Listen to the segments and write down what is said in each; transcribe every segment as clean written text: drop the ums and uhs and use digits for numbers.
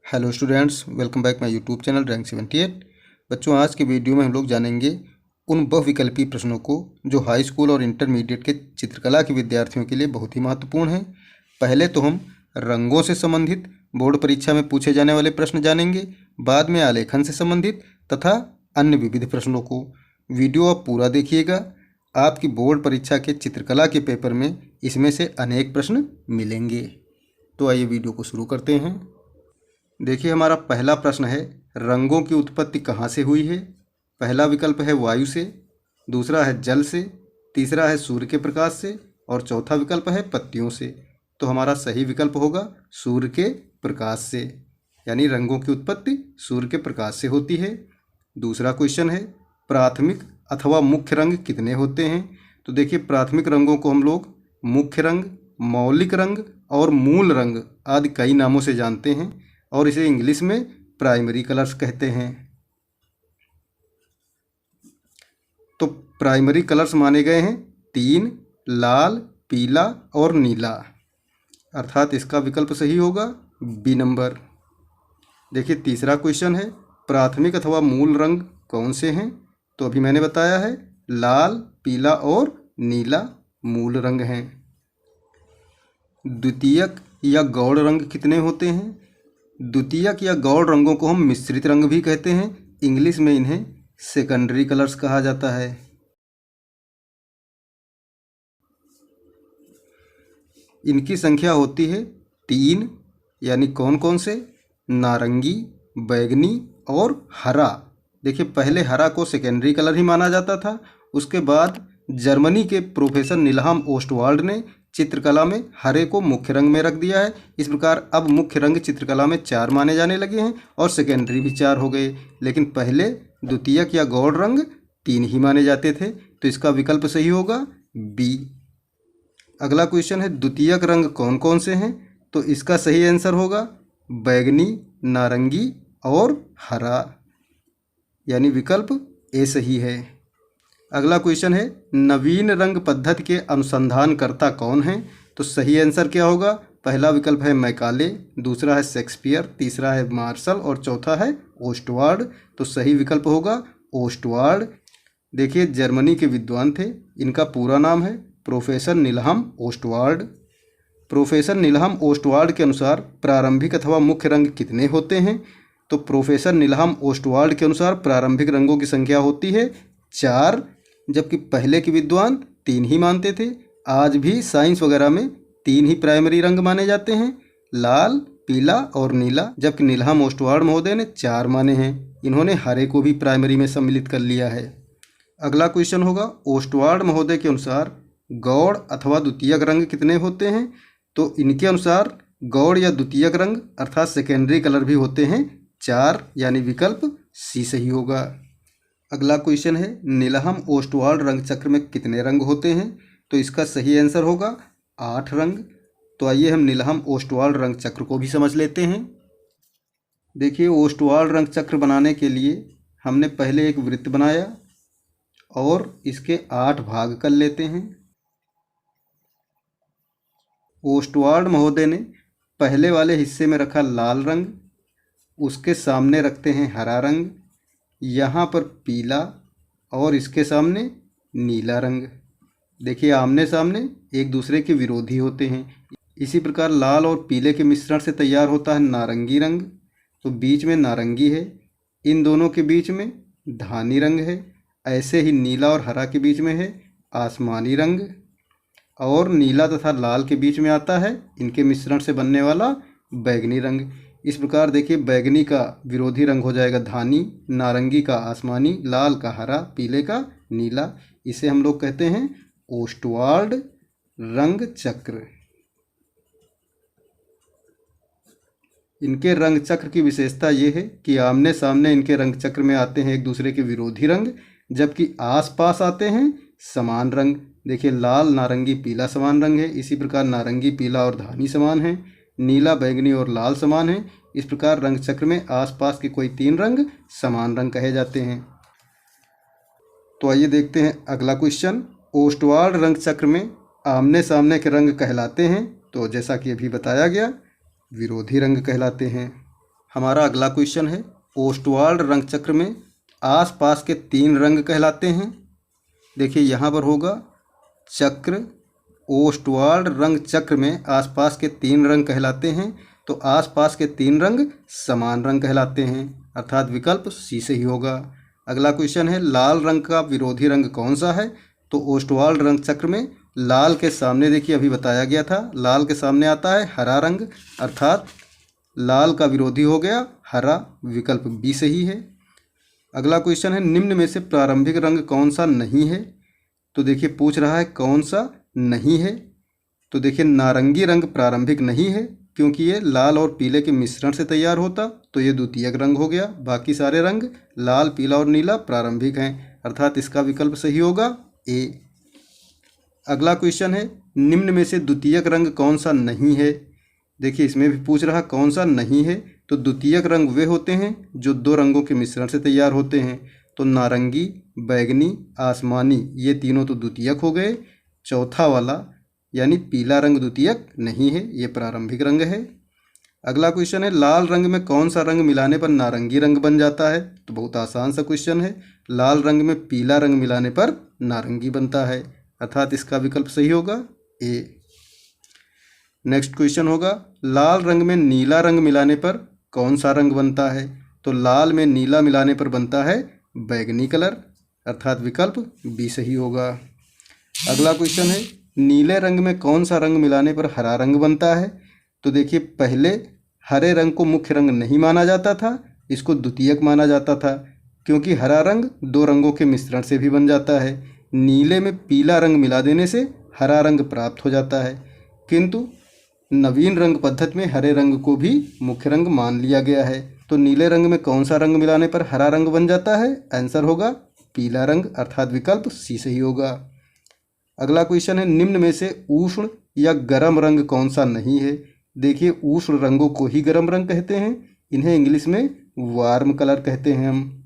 Hello students, welcome back my YouTube channel rank 78। बच्चों, आज के वीडियो में हम लोग जानेंगे उन बहुविकल्पी प्रश्नों को जो हाई स्कूल और इंटरमीडिएट के चित्रकला के विद्यार्थियों के लिए बहुत ही महत्वपूर्ण हैं। पहले तो हम रंगों से संबंधित बोर्ड परीक्षा में पूछे जाने वाले प्रश्न जानेंगे, बाद में आलेखन से संबंधित तथा अन्य विविध प्रश्नों को। वीडियो आप पूरा देखिएगा, आपकी बोर्ड परीक्षा के चित्रकला के पेपर में इसमें से अनेक प्रश्न मिलेंगे। तो आइए वीडियो को शुरू करते हैं। देखिए, हमारा पहला प्रश्न है, रंगों की उत्पत्ति कहाँ से हुई है। पहला विकल्प है वायु से, दूसरा है जल से, तीसरा है सूर्य के प्रकाश से और चौथा विकल्प है पत्तियों से। तो हमारा सही विकल्प होगा सूर्य के प्रकाश से, यानी रंगों की उत्पत्ति सूर्य के प्रकाश से होती है। दूसरा क्वेश्चन है, प्राथमिक अथवा मुख्य रंग कितने होते हैं। तो देखिए, प्राथमिक रंगों को हम लोग मुख्य रंग, मौलिक रंग और मूल रंग आदि कई नामों से जानते हैं और इसे इंग्लिश में प्राइमरी कलर्स कहते हैं। तो प्राइमरी कलर्स माने गए हैं 3, लाल, पीला और नीला, अर्थात इसका विकल्प सही होगा बी नंबर। देखिए, तीसरा क्वेश्चन है, प्राथमिक अथवा मूल रंग कौन से हैं। तो अभी मैंने बताया है लाल, पीला और नीला मूल रंग हैं। द्वितीयक या गौड़ रंग कितने होते हैं। द्वितीयक या गौड़ रंगों को हम मिश्रित रंग भी कहते हैं, इंग्लिश में इन्हें सेकेंडरी कलर्स कहा जाता है। इनकी संख्या होती है 3, यानी कौन कौन से, नारंगी, बैगनी और हरा। देखिए, पहले हरा को सेकेंडरी कलर ही माना जाता था, उसके बाद जर्मनी के प्रोफेसर निल्हाम ओस्टवाल्ड ने चित्रकला में हरे को मुख्य रंग में रख दिया है। इस प्रकार अब मुख्य रंग चित्रकला में 4 माने जाने लगे हैं और सेकेंडरी भी 4 हो गए, लेकिन पहले द्वितीयक या गौड़ रंग 3 ही माने जाते थे। तो इसका विकल्प सही होगा बी। अगला क्वेश्चन है, द्वितीयक रंग कौन कौन से हैं। तो इसका सही आंसर होगा बैगनी, नारंगी और हरा, यानी विकल्प ए सही है। अगला क्वेश्चन है, नवीन रंग पद्धति के अनुसंधानकर्ता कौन हैं। तो सही आंसर क्या होगा। पहला विकल्प है मैकाले, दूसरा है शेक्सपियर, तीसरा है मार्शल और चौथा है ओस्टवाल्ड। तो सही विकल्प होगा ओस्टवाल्ड। देखिए, जर्मनी के विद्वान थे, इनका पूरा नाम है प्रोफेसर निल्हाम ओस्टवाल्ड। प्रोफेसर निल्हाम ओस्टवाल्ड के अनुसार प्रारंभिक अथवा मुख्य रंग कितने होते हैं। तो प्रोफेसर निल्हाम ओस्टवाल्ड के अनुसार प्रारंभिक रंगों की संख्या होती है 4, जबकि पहले के विद्वान 3 ही मानते थे। आज भी साइंस वगैरह में 3 ही प्राइमरी रंग माने जाते हैं, लाल, पीला और नीला, जबकि निल्हाम ओस्टवाल्ड महोदय ने 4 माने हैं। इन्होंने हरे को भी प्राइमरी में सम्मिलित कर लिया है। अगला क्वेश्चन होगा, ओस्टवाल्ड महोदय के अनुसार गौड़ अथवा द्वितीयक रंग कितने होते हैं। तो इनके अनुसार गौड़ या द्वितीयक रंग अर्थात सेकेंडरी कलर भी होते हैं 4, यानी विकल्प सी सही होगा। अगला क्वेश्चन है, निल्हाम ओस्टवाल्ड रंग चक्र में कितने रंग होते हैं। तो इसका सही आंसर होगा 8 रंग। तो आइए हम निल्हाम ओस्टवाल्ड रंग चक्र को भी समझ लेते हैं। देखिए, ओस्टवाल्ड रंग चक्र बनाने के लिए हमने पहले एक वृत्त बनाया और इसके 8 भाग कर लेते हैं। ओस्टवाल्ड महोदय ने पहले वाले हिस्से में रखा लाल रंग, उसके सामने रखते हैं हरा रंग, यहाँ पर पीला और इसके सामने नीला रंग। देखिए, आमने सामने एक दूसरे के विरोधी होते हैं। इसी प्रकार लाल और पीले के मिश्रण से तैयार होता है नारंगी रंग। तो बीच में नारंगी है, इन दोनों के बीच में धानी रंग है। ऐसे ही नीला और हरा के बीच में है आसमानी रंग और नीला तथा लाल के बीच में आता है इनके मिश्रण से बनने वाला बैगनी रंग। इस प्रकार देखिए, बैगनी का विरोधी रंग हो जाएगा धानी, नारंगी का आसमानी, लाल का हरा, पीले का नीला। इसे हम लोग कहते हैं ओस्टवाल्ड रंग चक्र। इनके रंग चक्र की विशेषता ये है कि आमने सामने इनके रंग चक्र में आते हैं एक दूसरे के विरोधी रंग, जबकि आसपास आते हैं समान रंग। देखिए, लाल, नारंगी, पीला समान रंग है, इसी प्रकार नारंगी, पीला और धानी समान है, नीला, बैगनी और लाल समान है। इस प्रकार रंग चक्र में आसपास के कोई 3 रंग समान रंग कहे जाते हैं। तो आइए देखते हैं अगला क्वेश्चन, ओस्टवाल्ड रंग चक्र में आमने सामने के रंग कहलाते हैं। तो जैसा कि अभी बताया गया, विरोधी रंग कहलाते हैं। हमारा अगला क्वेश्चन है, ओस्टवाल्ड रंग चक्र में आसपास के 3 रंग कहलाते हैं। देखिए यहाँ पर होगा चक्र, ओस्टवाल्ड रंग चक्र में आसपास के 3 रंग कहलाते हैं। तो आसपास के 3 रंग समान रंग कहलाते हैं, अर्थात विकल्प सी सही होगा। अगला क्वेश्चन है, लाल रंग का विरोधी रंग कौन सा है? तो ओस्टवाल्ड रंग चक्र में लाल के सामने, देखिए अभी बताया गया था, लाल के सामने आता है हरा रंग, अर्थात लाल का विरोधी हो गया हरा, विकल्प बी सही है। अगला क्वेश्चन है, निम्न में से प्रारंभिक रंग कौन सा नहीं है? तो देखिए पूछ रहा है कौन सा नहीं है। तो देखिए नारंगी रंग प्रारंभिक नहीं है, क्योंकि ये लाल और पीले के मिश्रण से तैयार होता, तो ये द्वितीयक रंग हो गया। बाकी सारे रंग लाल, पीला और नीला प्रारंभिक हैं, अर्थात इसका विकल्प सही होगा ए। अगला क्वेश्चन है, निम्न में से द्वितीयक रंग कौन सा नहीं है? देखिए इसमें भी पूछ रहा कौन सा नहीं है। तो द्वितीयक रंग वे होते हैं जो 2 रंगों के मिश्रण से तैयार होते हैं। तो नारंगी, बैगनी, आसमानी, ये तीनों तो द्वितीयक हो गए। चौथा वाला यानी पीला रंग द्वितीयक नहीं है, ये प्रारंभिक रंग है। अगला क्वेश्चन है, लाल रंग में कौन सा रंग मिलाने पर नारंगी रंग बन जाता है? तो बहुत आसान सा क्वेश्चन है, लाल रंग में पीला रंग मिलाने पर नारंगी बनता है, अर्थात इसका विकल्प सही होगा ए। नेक्स्ट क्वेश्चन होगा, लाल रंग में नीला रंग मिलाने पर कौन सा रंग बनता है? तो लाल में नीला मिलाने पर बनता है बैगनी कलर, अर्थात विकल्प बी सही होगा। अगला क्वेश्चन है, नीले रंग में कौन सा रंग मिलाने पर हरा रंग बनता है? तो देखिए पहले हरे रंग को मुख्य रंग नहीं माना जाता था, इसको द्वितीयक माना जाता था, क्योंकि हरा रंग 2 रंगों के मिश्रण से भी बन जाता है। नीले में पीला रंग मिला देने से हरा रंग प्राप्त हो जाता है, किंतु नवीन रंग पद्धति में हरे रंग को भी मुख्य रंग मान लिया गया है। तो नीले रंग में कौन सा रंग मिलाने पर हरा रंग बन जाता है? आंसर होगा पीला रंग, अर्थात विकल्प सी सही होगा। अगला क्वेश्चन है, निम्न में से उष्ण या गर्म रंग कौन सा नहीं है? देखिए उष्ण रंगों को ही गर्म रंग कहते हैं, इन्हें इंग्लिश में वार्म कलर कहते हैं हम।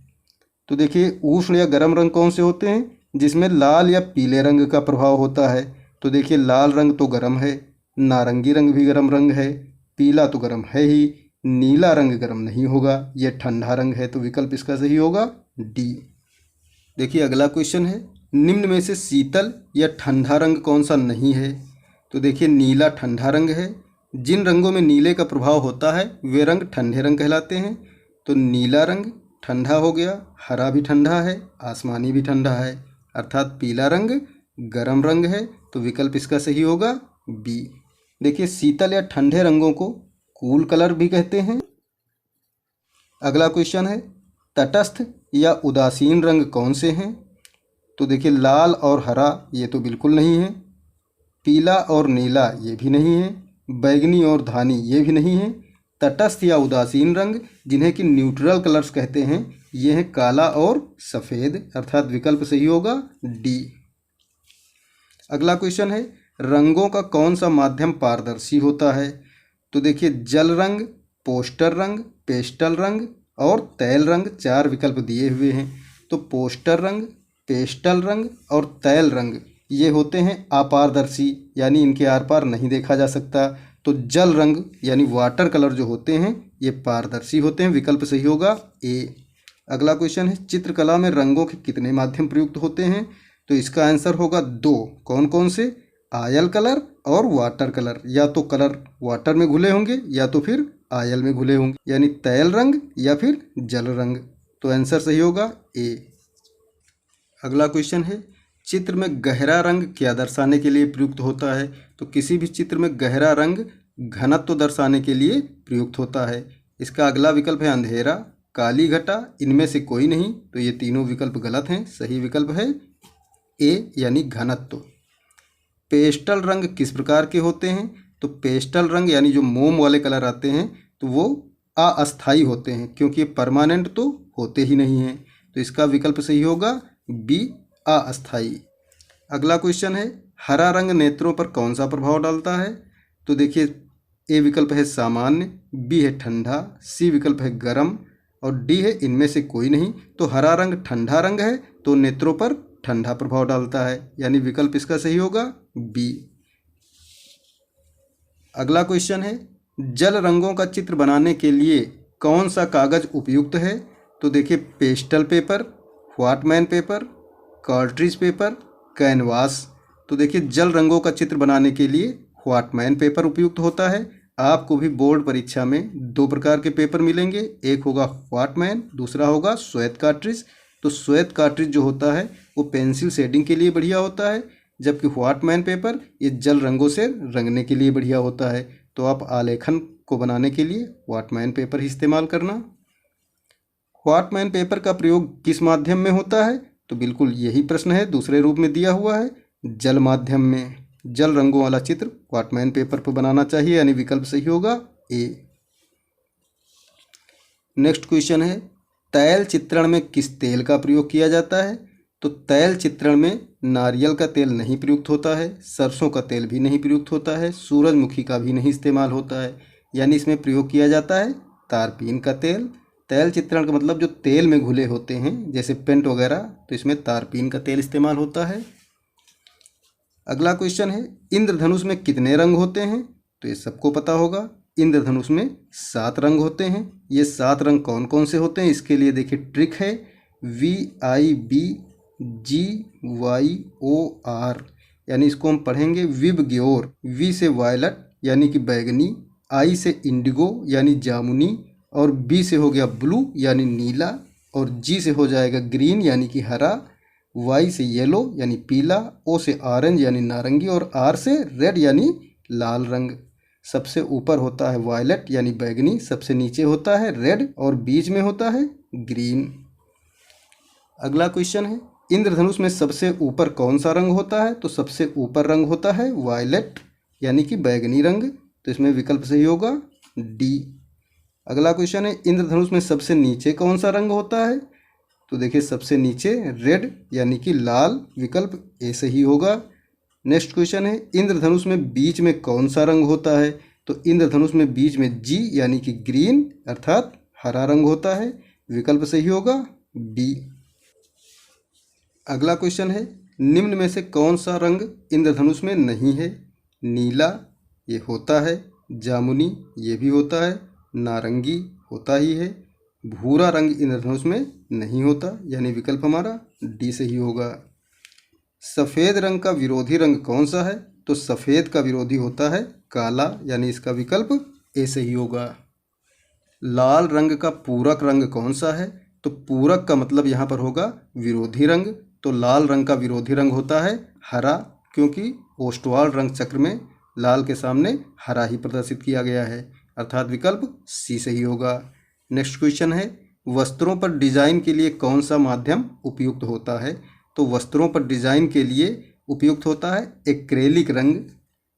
तो देखिए उष्ण या गर्म रंग कौन से होते हैं? जिसमें लाल या पीले रंग का प्रभाव होता है। तो देखिए लाल रंग तो गर्म है, नारंगी रंग भी गर्म रंग है, पीला तो गर्म है ही, नीला रंग गर्म नहीं होगा, यह ठंडा रंग है, तो विकल्प इसका सही होगा डी। देखिए अगला क्वेश्चन है, निम्न में से शीतल या ठंडा रंग कौन सा नहीं है? तो देखिए नीला ठंडा रंग है, जिन रंगों में नीले का प्रभाव होता है वे रंग ठंडे रंग कहलाते हैं। तो नीला रंग ठंडा हो गया, हरा भी ठंडा है, आसमानी भी ठंडा है, अर्थात पीला रंग गर्म रंग है, तो विकल्प इसका सही होगा बी। देखिए शीतल या ठंडे रंगों को कूल कलर भी कहते हैं। अगला क्वेश्चन है, तटस्थ या उदासीन रंग कौन से हैं? तो देखिए लाल और हरा ये तो बिल्कुल नहीं है, पीला और नीला ये भी नहीं है, बैगनी और धानी ये भी नहीं है। तटस्थ या उदासीन रंग जिन्हें कि न्यूट्रल कलर्स कहते हैं, ये हैं काला और सफ़ेद, अर्थात विकल्प सही होगा डी। अगला क्वेश्चन है, रंगों का कौन सा माध्यम पारदर्शी होता है? तो देखिए जल रंग, पोस्टर रंग, पेस्टल रंग और तैल रंग, 4 विकल्प दिए हुए हैं। तो पोस्टर रंग, पेस्टल रंग और तैल रंग ये होते हैं अपारदर्शी, यानी इनके आर पार नहीं देखा जा सकता। तो जल रंग यानी वाटर कलर जो होते हैं ये पारदर्शी होते हैं, विकल्प सही होगा ए। अगला क्वेश्चन है, चित्रकला में रंगों के कितने माध्यम प्रयुक्त होते हैं? तो इसका आंसर होगा 2। कौन कौन से? आयल कलर और वाटर कलर। या तो कलर वाटर में घुले होंगे या तो फिर आयल में घुले होंगे, यानी तैल रंग या फिर जल रंग। तो आंसर सही होगा ए। अगला क्वेश्चन है, चित्र में गहरा रंग क्या दर्शाने के लिए प्रयुक्त होता है? तो किसी भी चित्र में गहरा रंग घनत्व दर्शाने के लिए प्रयुक्त होता है। इसका अगला विकल्प है अंधेरा, काली घटा, इनमें से कोई नहीं। तो ये तीनों विकल्प गलत हैं, सही विकल्प है ए यानी घनत्व। पेस्टल रंग किस प्रकार के होते हैं? तो पेस्टल रंग यानी जो मोम वाले कलर आते हैं तो वो अस्थायी होते हैं, क्योंकि ये परमानेंट तो होते ही नहीं हैं। तो इसका विकल्प सही होगा बी अस्थायी। अगला क्वेश्चन है, हरा रंग नेत्रों पर कौन सा प्रभाव डालता है? तो देखिए ए विकल्प है सामान्य, बी है ठंडा, सी विकल्प है गर्म और डी है इनमें से कोई नहीं। तो हरा रंग ठंडा रंग है तो नेत्रों पर ठंडा प्रभाव डालता है, यानी विकल्प इसका सही होगा बी। अगला क्वेश्चन है, जल रंगों का चित्र बनाने के लिए कौन सा कागज़ उपयुक्त है? तो देखिए pastel paper, Whatman paper, cartridge paper, canvas. तो देखिए जल रंगों का चित्र बनाने के लिए व्हाटमैन पेपर उपयुक्त होता है। आपको भी बोर्ड परीक्षा में दो प्रकार के पेपर मिलेंगे, एक होगा व्हाटमैन, दूसरा होगा श्वेत कार्ट्रिज। तो श्वेत कार्ट्रिज जो होता है वो पेंसिल शेडिंग के लिए बढ़िया होता है, जबकि व्हाटमैन पेपर ये जल रंगों से रंगने के लिए बढ़िया होता है। तो आप आलेखन को बनाने के लिए व्हाटमैन पेपर ही इस्तेमाल करना। व्हाटमैन पेपर का प्रयोग किस माध्यम में होता है? तो बिल्कुल यही प्रश्न है, दूसरे रूप में दिया हुआ है, जल माध्यम में। जल रंगों वाला चित्र व्हाटमैन पेपर पर बनाना चाहिए, यानी विकल्प सही होगा ए। नेक्स्ट क्वेश्चन है, तैल चित्रण में किस तेल का प्रयोग किया जाता है? तो तैल चित्रण में नारियल का तेल नहीं प्रयुक्त होता है, सरसों का तेल भी नहीं प्रयुक्त होता है, सूरजमुखी का भी नहीं इस्तेमाल होता है, यानी इसमें प्रयोग किया जाता है तारपीन का तेल। तैल चित्रण का मतलब जो तेल में घुले होते हैं जैसे पेंट वगैरह, तो इसमें तारपीन का तेल इस्तेमाल होता है। अगला क्वेश्चन है, इंद्रधनुष में कितने रंग होते हैं? तो ये सबको पता होगा, इंद्रधनुष में 7 रंग होते हैं। ये 7 रंग कौन कौन से होते हैं? इसके लिए देखिए ट्रिक है, VIBGYOR, यानी इसको हम पढ़ेंगे विबग्योर। वी से वायलट यानी कि बैगनी, आई से इंडिगो यानी जामुनी, और बी से हो गया ब्लू यानी नीला, और जी से हो जाएगा ग्रीन यानी कि हरा, वाई से येलो यानी पीला, ओ से ऑरेंज यानी नारंगी, और आर से रेड यानी लाल रंग। सबसे ऊपर होता है वायलेट यानी बैगनी, सबसे नीचे होता है रेड, और बीच में होता है ग्रीन। अगला क्वेश्चन है, इंद्रधनुष में सबसे ऊपर कौन सा रंग होता है? तो सबसे ऊपर रंग होता है वायलेट यानी कि बैगनी रंग, तो इसमें विकल्प सही होगा डी। अगला क्वेश्चन है, इंद्रधनुष में सबसे नीचे कौन सा रंग होता है? तो देखिए सबसे नीचे रेड यानी कि लाल, विकल्प ए सही होगा। नेक्स्ट क्वेश्चन है, इंद्रधनुष में बीच में कौन सा रंग होता है? तो इंद्रधनुष में बीच में जी यानी कि ग्रीन अर्थात हरा रंग होता है, विकल्प सही होगा बी। अगला क्वेश्चन है, निम्न में से कौन सा रंग इंद्रधनुष में नहीं है? नीला ये होता है, जामुनी ये भी होता है, नारंगी होता ही है, भूरा रंग इंद्रधनुष में नहीं होता, यानी विकल्प हमारा डी सही होगा। सफ़ेद रंग का विरोधी रंग कौन सा है? तो सफ़ेद का विरोधी होता है काला, यानी इसका विकल्प ए सही होगा। लाल रंग का पूरक रंग कौन सा है? तो पूरक का मतलब यहाँ पर होगा विरोधी रंग, तो लाल रंग का विरोधी रंग होता है हरा, क्योंकि ओस्टवाल रंग चक्र में लाल के सामने हरा ही प्रदर्शित किया गया है, अर्थात विकल्प सी सही होगा। नेक्स्ट क्वेश्चन है, वस्त्रों पर डिजाइन के लिए कौन सा माध्यम उपयुक्त होता है? तो वस्त्रों पर डिजाइन के लिए उपयुक्त होता है एक्रेलिक रंग,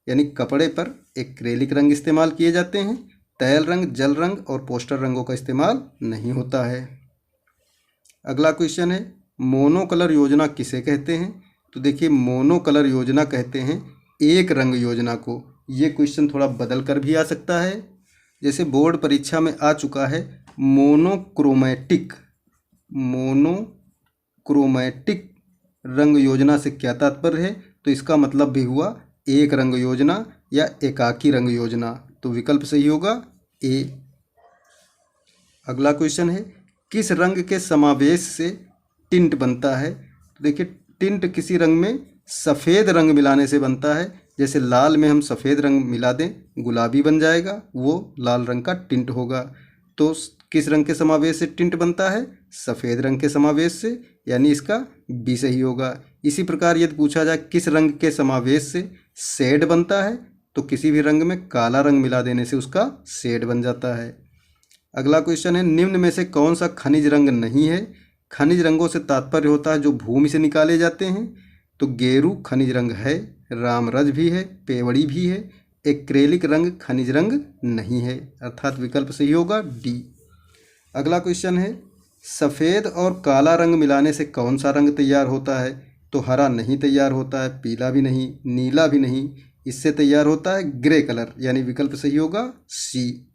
यानी कपड़े पर एक्रेलिक रंग इस्तेमाल किए जाते हैं। तैल रंग, जल रंग और पोस्टर रंगों का इस्तेमाल नहीं होता है। अगला क्वेश्चन है, मोनो कलर योजना किसे कहते हैं? तो देखिए मोनो कलर योजना कहते हैं एक रंग योजना को। ये क्वेश्चन थोड़ा बदल कर भी आ सकता है, जैसे बोर्ड परीक्षा में आ चुका है मोनोक्रोमैटिक। मोनोक्रोमैटिक रंग योजना से क्या तात्पर्य है? तो इसका मतलब भी हुआ एक रंग योजना या एकाकी रंग योजना, तो विकल्प सही होगा ए। अगला क्वेश्चन है, किस रंग के समावेश से टिंट बनता है? तो देखिए टिंट किसी रंग में सफ़ेद रंग मिलाने से बनता है, जैसे लाल में हम सफ़ेद रंग मिला दें गुलाबी बन जाएगा, वो लाल रंग का टिंट होगा। तो किस रंग के समावेश से टिंट बनता है? सफ़ेद रंग के समावेश से, यानी इसका बी सही होगा। इसी प्रकार यदि पूछा जाए किस रंग के समावेश से शेड बनता है, तो किसी भी रंग में काला रंग मिला देने से उसका शेड बन जाता है। अगला क्वेश्चन है, निम्न में से कौन सा खनिज रंग नहीं है? खनिज रंगों से तात्पर्य होता है जो भूमि से निकाले जाते हैं, तो गेरू खनिज रंग है, रामरज भी है, पेवड़ी भी है, एक्रेलिक रंग खनिज रंग नहीं है, अर्थात विकल्प सही होगा डी। अगला क्वेश्चन है, सफ़ेद और काला रंग मिलाने से कौन सा रंग तैयार होता है? तो हरा नहीं तैयार होता है, पीला भी नहीं, नीला भी नहीं, इससे तैयार होता है ग्रे कलर, यानी विकल्प सही होगा सी।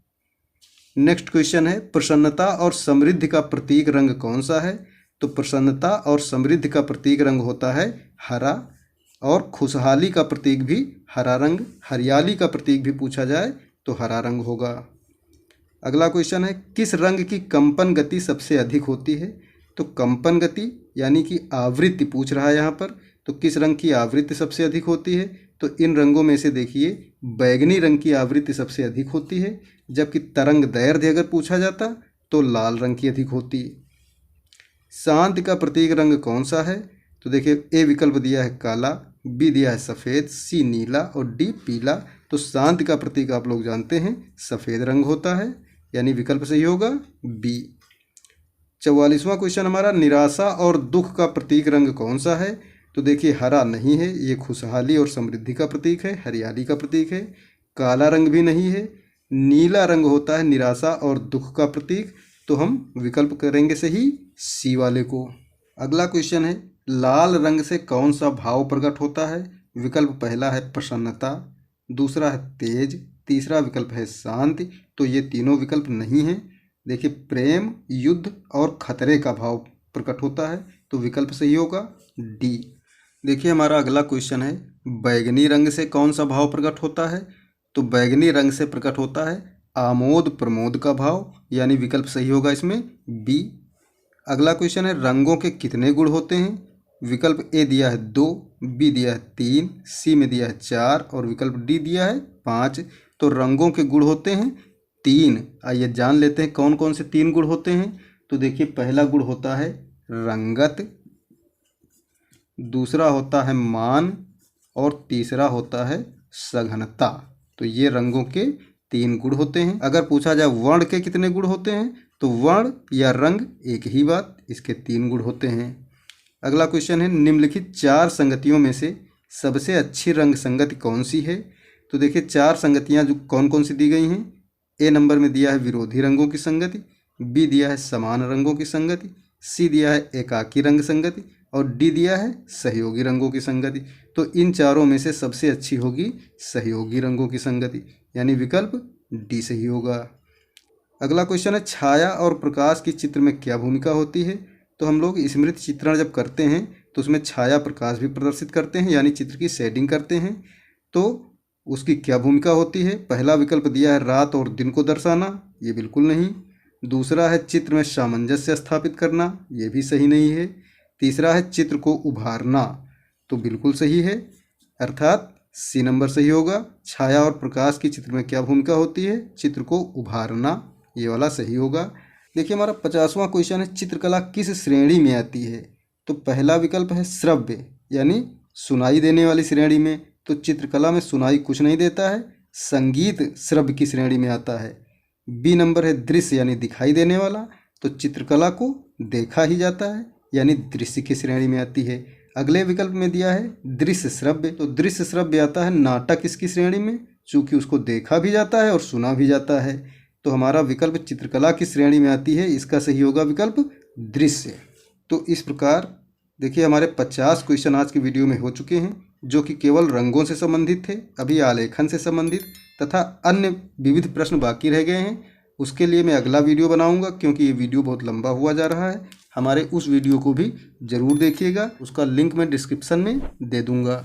नेक्स्ट क्वेश्चन है, प्रसन्नता और समृद्धि का प्रतीक रंग कौन सा है? तो प्रसन्नता और समृद्धि का प्रतीक रंग होता है हरा, और खुशहाली का प्रतीक भी हरा रंग, हरियाली का प्रतीक भी पूछा जाए तो हरा रंग होगा। अगला क्वेश्चन है, किस रंग की कंपन गति सबसे अधिक होती है? तो कंपन गति यानी कि आवृत्ति पूछ रहा है यहाँ पर, तो किस रंग की आवृत्ति सबसे अधिक होती है? तो इन रंगों में से देखिए बैगनी रंग की आवृत्ति सबसे अधिक होती है, जबकि तरंग दैर्ध्य अगर पूछा जाता तो लाल रंग की अधिक होती है। शांति का प्रतीक रंग कौन सा है? तो देखिए ए विकल्प दिया है काला, बी दिया है सफ़ेद, सी नीला और डी पीला। तो शांति का प्रतीक आप लोग जानते हैं सफ़ेद रंग होता है, यानी विकल्प सही होगा बी। 44वां क्वेश्चन हमारा, निराशा और दुख का प्रतीक रंग कौन सा है? तो देखिए हरा नहीं है, ये खुशहाली और समृद्धि का प्रतीक है, हरियाली का प्रतीक है। काला रंग भी नहीं है, नीला रंग होता है निराशा और दुख का प्रतीक। तो हम विकल्प करेंगे सही सी वाले को। अगला क्वेश्चन है, लाल रंग से कौन सा भाव प्रकट होता है? विकल्प पहला है प्रसन्नता, दूसरा है तेज, तीसरा विकल्प है शांति। तो ये तीनों विकल्प नहीं हैं। देखिए प्रेम, युद्ध और खतरे का भाव प्रकट होता है, तो विकल्प सही होगा डी। देखिए हमारा अगला क्वेश्चन है, बैगनी रंग से कौन सा भाव प्रकट होता है? तो बैगनी रंग से प्रकट होता है आमोद प्रमोद का भाव, यानी विकल्प सही होगा इसमें बी। अगला क्वेश्चन है, रंगों के कितने गुण होते हैं? विकल्प ए दिया है 2, बी दिया है 3, सी में दिया है 4 और विकल्प डी दिया है 5। तो रंगों के गुण होते हैं 3। आइए जान लेते हैं कौन कौन से 3 गुण होते हैं। तो देखिए पहला गुण होता है रंगत, दूसरा होता है मान और तीसरा होता है सघनता। तो ये रंगों के 3 गुण होते हैं। अगर पूछा जाए वर्ण के कितने गुण होते हैं, तो वर्ण या रंग एक ही बात, इसके 3 गुण होते हैं। अगला क्वेश्चन है, निम्नलिखित 4 संगतियों में से सबसे अच्छी रंग संगति कौन सी है? तो देखिए 4 संगतियां जो कौन कौन सी दी गई हैं। ए नंबर में दिया है विरोधी रंगों की संगति, बी दिया है समान रंगों की संगति, सी दिया है एकाकी रंग संगति और डी दिया है सहयोगी रंगों की संगति। तो इन चारों में से सबसे अच्छी होगी सहयोगी रंगों की संगति, यानी विकल्प डी सही होगा। अगला क्वेश्चन है, छाया और प्रकाश की चित्र में क्या भूमिका होती है? तो हम लोग स्मृति चित्रण जब करते हैं तो उसमें छाया प्रकाश भी प्रदर्शित करते हैं, यानी चित्र की शेडिंग करते हैं। तो उसकी क्या भूमिका होती है? पहला विकल्प दिया है रात और दिन को दर्शाना, ये बिल्कुल नहीं। दूसरा है चित्र में सामंजस्य स्थापित करना, ये भी सही नहीं है। तीसरा है चित्र को उभारना, तो बिल्कुल सही है, अर्थात सी नंबर सही होगा। छाया और प्रकाश की चित्र में क्या भूमिका होती है? चित्र को उभारना, ये वाला सही होगा। देखिए हमारा 50वां क्वेश्चन है, चित्रकला किस श्रेणी में आती है? तो पहला विकल्प है श्रव्य, यानी सुनाई देने वाली श्रेणी में। तो चित्रकला में सुनाई कुछ नहीं देता है, संगीत श्रव्य की श्रेणी में आता है। बी नंबर है दृश्य, यानी दिखाई देने वाला। तो चित्रकला को देखा ही जाता है, यानी दृश्य की श्रेणी में आती है। अगले विकल्प में दिया है दृश्य श्रव्य, तो दृश्य श्रव्य आता है नाटक इसकी श्रेणी में, चूँकि उसको देखा भी जाता है और सुना भी जाता है। तो हमारा विकल्प चित्रकला की श्रेणी में आती है, इसका सही होगा विकल्प दृश्य। तो इस प्रकार देखिए हमारे 50 क्वेश्चन आज की वीडियो में हो चुके हैं, जो कि केवल रंगों से संबंधित थे। अभी आलेखन से संबंधित तथा अन्य विविध प्रश्न बाकी रह गए हैं। उसके लिए मैं अगला वीडियो बनाऊंगा, क्योंकि ये वीडियो बहुत लंबा हुआ जा रहा है। हमारे उस वीडियो को भी ज़रूर देखिएगा, उसका लिंक मैं डिस्क्रिप्शन में दे दूँगा।